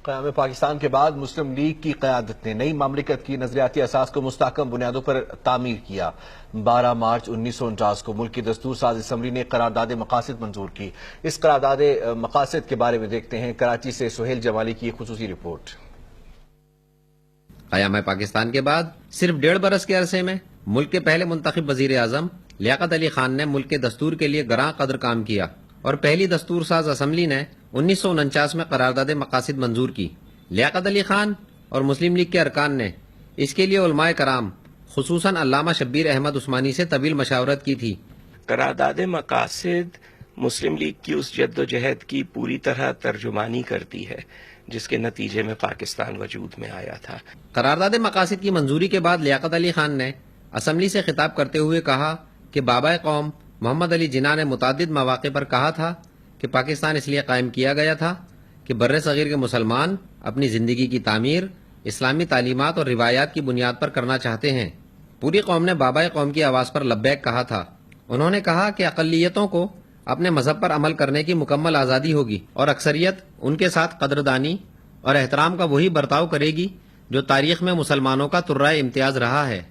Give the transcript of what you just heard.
قیام پاکستان کے بعد مسلم لیگ کی قیادت نے نئی مملکت کی نظریاتی اساس کو مستحکم بنیادوں پر تعمیر کیا۔ 12 مارچ 1949 کو ملک کی دستور ساز اسمبلی نے قرارداد مقاصد منظور کی۔ اس قرارداد مقاصد کے بارے میں دیکھتے ہیں کراچی سے سہیل جمالی کی خصوصی رپورٹ۔ قیام پاکستان کے بعد صرف 1.5 برس کے عرصے میں ملک کے پہلے منتخب وزیر اعظم لیاقت علی خان نے ملک کے دستور کے لیے گراں قدر کام کیا اور پہلی دستور ساز اسمبلی نے 1949 میں قرارداد مقاصد منظور کی۔ لیاقت علی خان اور مسلم لیگ کے ارکان نے اس کے لیے علماء کرام خصوصاً علامہ شبیر احمد عثمانی سے طویل مشاورت کی تھی۔ قرارداد مقاصد مسلم لیگ کی اس جد و جہد کی پوری طرح ترجمانی کرتی ہے جس کے نتیجے میں پاکستان وجود میں آیا تھا۔ قرارداد مقاصد کی منظوری کے بعد لیاقت علی خان نے اسمبلی سے خطاب کرتے ہوئے کہا کہ بابا قوم محمد علی جناح نے متعدد مواقع پر کہا تھا کہ پاکستان اس لیے قائم کیا گیا تھا کہ بر صغیر کے مسلمان اپنی زندگی کی تعمیر اسلامی تعلیمات اور روایات کی بنیاد پر کرنا چاہتے ہیں۔ پوری قوم نے بابا قوم کی آواز پر لبیک کہا تھا۔ انہوں نے کہا کہ اقلیتوں کو اپنے مذہب پر عمل کرنے کی مکمل آزادی ہوگی اور اکثریت ان کے ساتھ قدردانی اور احترام کا وہی برتاؤ کرے گی جو تاریخ میں مسلمانوں کا ترائے امتیاز رہا ہے۔